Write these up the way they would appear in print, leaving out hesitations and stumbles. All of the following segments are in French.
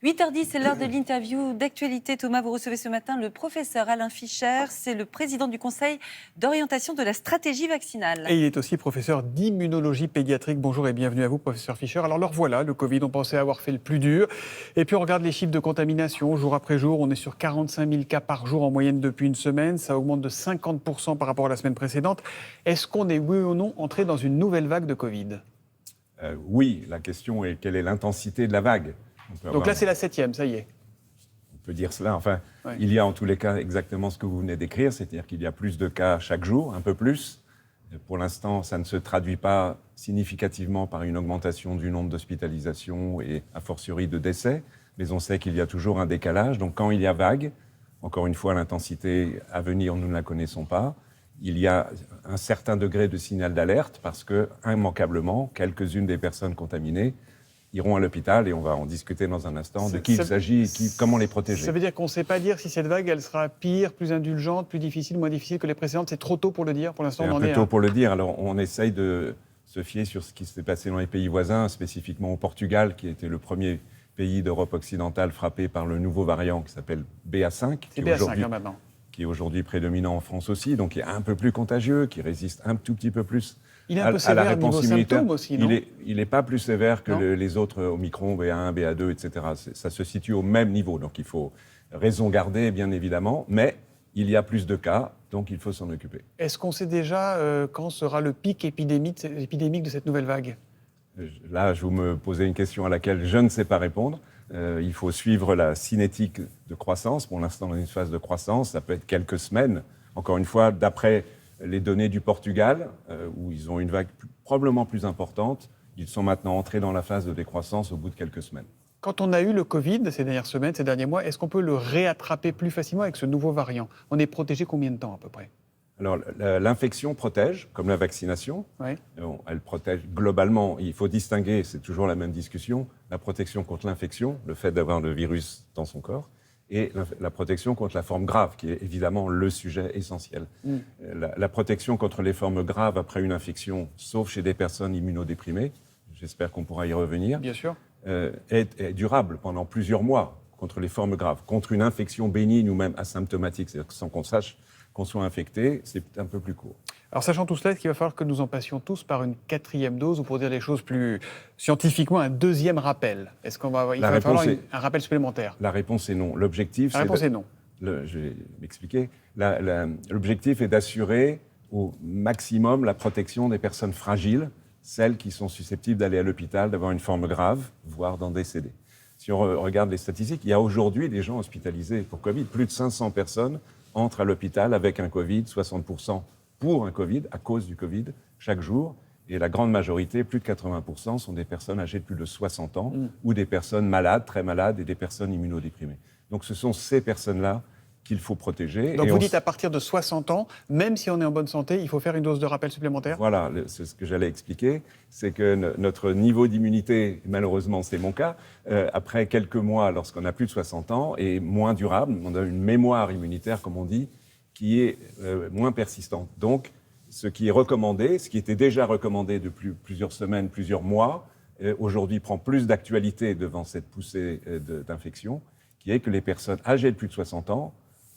8h10, c'est l'heure de l'interview d'actualité. Thomas, vous recevez ce matin le professeur Alain Fischer. C'est le président du Conseil d'orientation de la stratégie vaccinale. Et il est aussi professeur d'immunologie pédiatrique. Bonjour et bienvenue à vous, professeur Fischer. Alors leur voilà, le Covid, on pensait avoir fait le plus dur. Et puis on regarde les chiffres de contamination. Jour après jour, on est sur 45 000 cas par jour en moyenne depuis une semaine. Ça augmente de 50% par rapport à la semaine précédente. Est-ce qu'on est, oui ou non, entré dans une nouvelle vague de Covid ? Oui, la question est quelle est l'intensité de la vague ? Donc là, c'est la 7e, ça y est. On peut dire cela. Enfin, Il y a en tous les cas exactement ce que vous venez d'écrire, c'est-à-dire qu'il y a plus de cas chaque jour, un peu plus. Pour l'instant, ça ne se traduit pas significativement par une augmentation du nombre d'hospitalisations et a fortiori de décès, mais on sait qu'il y a toujours un décalage. Donc quand il y a vague, encore une fois, l'intensité à venir, nous ne la connaissons pas. Il y a un certain degré de signal d'alerte parce que, immanquablement, quelques-unes des personnes contaminées iront à l'hôpital et on va en discuter dans un instant de qui il s'agit et comment les protéger. Ça veut dire qu'on ne sait pas dire si cette vague, elle sera pire, plus indulgente, plus difficile, moins difficile que les précédentes. C'est trop tôt pour le dire. Pour l'instant, on en est un peu tôt pour le dire. Alors, on essaye de se fier sur ce qui s'est passé dans les pays voisins, spécifiquement au Portugal, qui était le premier pays d'Europe occidentale frappé par le nouveau variant qui s'appelle BA5. C'est BA5 maintenant. Qui est aujourd'hui prédominant en France aussi, donc qui est un peu plus contagieux, qui résiste un tout petit peu plus. Il est un peu sévère au niveau symptômes aussi, non ? Il n'est pas plus sévère que les autres Omicron, BA1, BA2, etc. Ça se situe au même niveau, donc il faut raison garder, bien évidemment, mais il y a plus de cas, donc il faut s'en occuper. Est-ce qu'on sait déjà quand sera le pic épidémique de cette nouvelle vague ? Là, vous me posez une question à laquelle je ne sais pas répondre. Il faut suivre la cinétique de croissance. Pour l'instant, dans une phase de croissance, ça peut être quelques semaines. Encore une fois, d'après les données du Portugal, où ils ont une vague probablement plus importante, ils sont maintenant entrés dans la phase de décroissance au bout de quelques semaines. Quand on a eu le Covid ces dernières semaines, ces derniers mois, est-ce qu'on peut le réattraper plus facilement avec ce nouveau variant ? On est protégé combien de temps à peu près ? Alors, l'infection protège, comme la vaccination. Oui. Elle protège globalement. Il faut distinguer, c'est toujours la même discussion, la protection contre l'infection, le fait d'avoir le virus dans son corps, et la protection contre la forme grave, qui est évidemment le sujet essentiel. La protection contre les formes graves après une infection, sauf chez des personnes immunodéprimées, j'espère qu'on pourra y revenir, bien sûr, est durable pendant plusieurs mois contre les formes graves. Contre une infection bénigne ou même asymptomatique, c'est-à-dire sans qu'on sache qu'on soit infecté, c'est un peu plus court. Alors, sachant tout cela, est-ce qu'il va falloir que nous en passions tous par une 4e dose, ou pour dire les choses plus scientifiquement, un 2e rappel ? Est-ce qu'il va falloir un rappel supplémentaire ? La réponse est non. L'objectif, est non. Je vais m'expliquer. L'objectif est d'assurer au maximum la protection des personnes fragiles, celles qui sont susceptibles d'aller à l'hôpital, d'avoir une forme grave, voire d'en décéder. Si on regarde les statistiques, il y a aujourd'hui des gens hospitalisés pour Covid. Plus de 500 personnes entrent à l'hôpital avec un Covid, 60% pour un Covid, à cause du Covid, chaque jour. Et la grande majorité, plus de 80%, sont des personnes âgées de plus de 60 ans ou des personnes malades, très malades, et des personnes immunodéprimées. Donc ce sont ces personnes-là qu'il faut protéger. Donc vous dites à partir de 60 ans, même si on est en bonne santé, il faut faire une dose de rappel supplémentaire ? Voilà, c'est ce que j'allais expliquer. C'est que notre niveau d'immunité, malheureusement c'est mon cas, après quelques mois, lorsqu'on a plus de 60 ans, est moins durable. On a une mémoire immunitaire, comme on dit, qui est moins persistante. Donc, ce qui est recommandé, ce qui était déjà recommandé depuis plusieurs semaines, plusieurs mois, aujourd'hui prend plus d'actualité devant cette poussée d'infection, qui est que les personnes âgées de plus de 60 ans,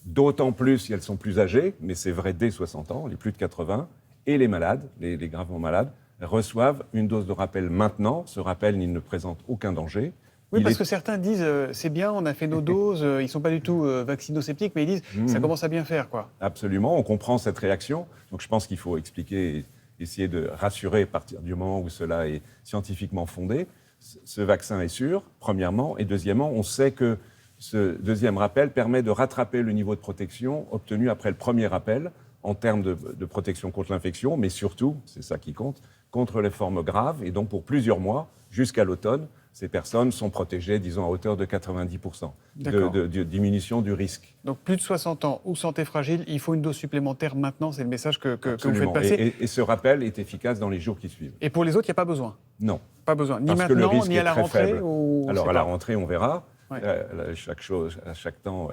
d'autant plus si elles sont plus âgées, mais c'est vrai dès 60 ans, les plus de 80, et les malades, les gravement malades, reçoivent une dose de rappel maintenant. Ce rappel, il ne présente aucun danger. Oui, parce que certains disent c'est bien, on a fait nos doses, ils ne sont pas du tout vaccinosceptiques, mais ils disent ça commence à bien faire, quoi. Absolument, on comprend cette réaction. Donc je pense qu'il faut expliquer et essayer de rassurer à partir du moment où cela est scientifiquement fondé. Ce vaccin est sûr, premièrement, et deuxièmement, on sait que ce deuxième rappel permet de rattraper le niveau de protection obtenu après le premier rappel en termes de protection contre l'infection, mais surtout, c'est ça qui compte, contre les formes graves. Et donc, pour plusieurs mois, jusqu'à l'automne, ces personnes sont protégées, disons, à hauteur de 90% de diminution du risque. Donc, plus de 60 ans ou santé fragile, il faut une dose supplémentaire maintenant. C'est le message que vous faites passer. Et ce rappel est efficace dans les jours qui suivent. Et pour les autres, il n'y a pas besoin ? Non. Pas besoin. Ni parce maintenant, que le risque ni à la rentrée Alors, à la rentrée, on verra. Ouais. À chaque temps,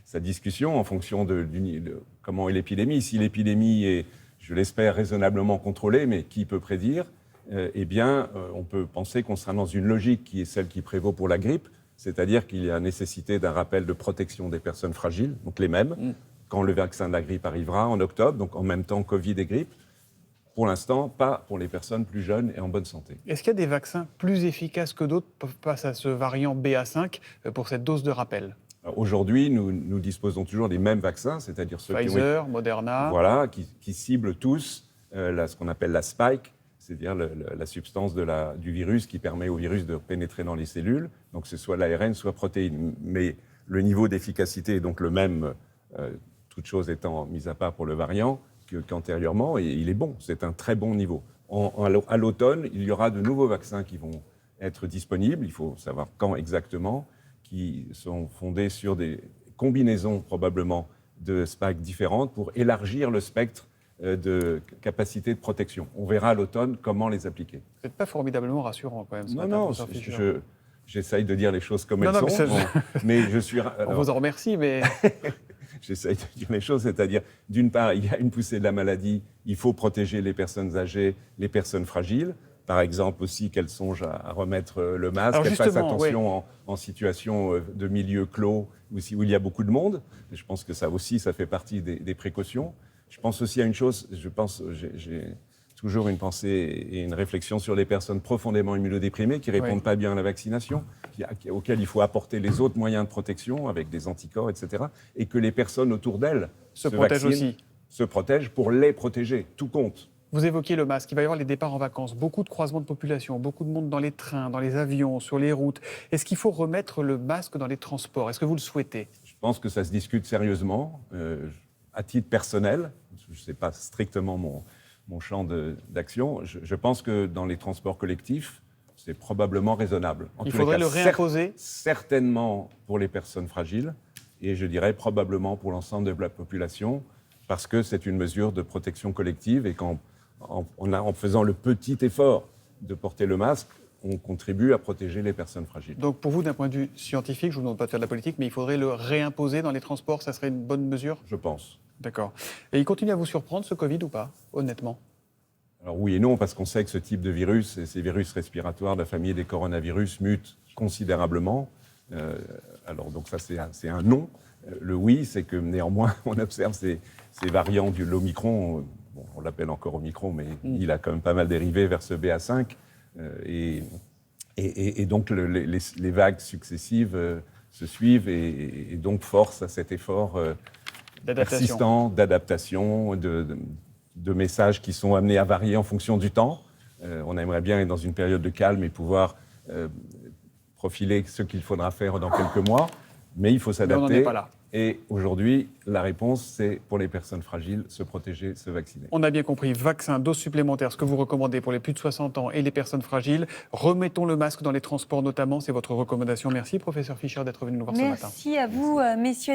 sa discussion en fonction de comment est l'épidémie. Si l'épidémie est, je l'espère, raisonnablement contrôlée, mais qui peut prédire ? Eh bien, on peut penser qu'on sera dans une logique qui est celle qui prévaut pour la grippe, c'est-à-dire qu'il y a nécessité d'un rappel de protection des personnes fragiles, donc les mêmes, quand le vaccin de la grippe arrivera en octobre, donc en même temps Covid et grippe. Pour l'instant, pas pour les personnes plus jeunes et en bonne santé. Est-ce qu'il y a des vaccins plus efficaces que d'autres face à ce variant BA5 pour cette dose de rappel? Alors, aujourd'hui, nous disposons toujours des mêmes vaccins, c'est-à-dire ceux Pfizer, Moderna. Voilà, qui ciblent tous ce qu'on appelle la spike, c'est-à-dire la substance du virus qui permet au virus de pénétrer dans les cellules. Donc c'est soit l'ARN, soit protéines. Mais le niveau d'efficacité est donc le même, toute chose étant mise à part pour le variant, qu'antérieurement, et il est bon. C'est un très bon niveau. À l'automne, il y aura de nouveaux vaccins qui vont être disponibles. Il faut savoir quand exactement, qui sont fondés sur des combinaisons probablement de spikes différentes pour élargir le spectre de capacité de protection. On verra à l'automne comment les appliquer. Vous n'êtes pas formidablement rassurant quand même. Non, j'essaye de dire les choses comme elles sont. Mais je suis. On vous en remercie, mais. J'essaye de dire les choses, c'est-à-dire, d'une part, il y a une poussée de la maladie, il faut protéger les personnes âgées, les personnes fragiles. Par exemple aussi qu'elles songent à remettre le masque, qu'elles fassent attention en situation de milieu clos où il y a beaucoup de monde. Et je pense que ça aussi, ça fait partie des précautions. Je pense aussi à une chose, j'ai toujours une pensée et une réflexion sur les personnes profondément immunodéprimées qui ne répondent pas bien à la vaccination, auxquelles il faut apporter les autres moyens de protection avec des anticorps, etc. Et que les personnes autour d'elles se protègent pour les protéger. Tout compte. Vous évoquiez le masque, il va y avoir les départs en vacances, beaucoup de croisements de population, beaucoup de monde dans les trains, dans les avions, sur les routes. Est-ce qu'il faut remettre le masque dans les transports? Est-ce que vous le souhaitez? Je pense que ça se discute sérieusement. À titre personnel, je ne sais pas strictement mon champ d'action, je pense que dans les transports collectifs, c'est probablement raisonnable. Il faudrait le réimposer? Certainement pour les personnes fragiles, et je dirais probablement pour l'ensemble de la population, parce que c'est une mesure de protection collective et qu'en faisant le petit effort de porter le masque, on contribue à protéger les personnes fragiles. Donc pour vous, d'un point de vue scientifique, je ne vous demande pas de faire de la politique, mais il faudrait le réimposer dans les transports, ça serait une bonne mesure? Je pense. D'accord. Et il continue à vous surprendre, ce Covid, ou pas, honnêtement? Alors oui et non, parce qu'on sait que ce type de virus, et ces virus respiratoires de la famille des coronavirus, mutent considérablement. Alors donc ça, c'est un non. Le oui, c'est que néanmoins, on observe ces variants de l'Omicron. Bon, on l'appelle encore Omicron, mais il a quand même pas mal dérivé vers ce BA5. Et donc les vagues successives se suivent et donc forcent à cet effort persistant d'adaptation, de messages qui sont amenés à varier en fonction du temps. On aimerait bien être dans une période de calme et pouvoir profiler ce qu'il faudra faire dans quelques mois, mais il faut s'adapter. Mais on n'en est pas là. Et aujourd'hui, la réponse, c'est pour les personnes fragiles, se protéger, se vacciner. On a bien compris, vaccin, dose supplémentaire, ce que vous recommandez pour les plus de 60 ans et les personnes fragiles. Remettons le masque dans les transports notamment, c'est votre recommandation. Merci, professeur Fischer, d'être venu nous voir ce matin. Merci à vous, messieurs.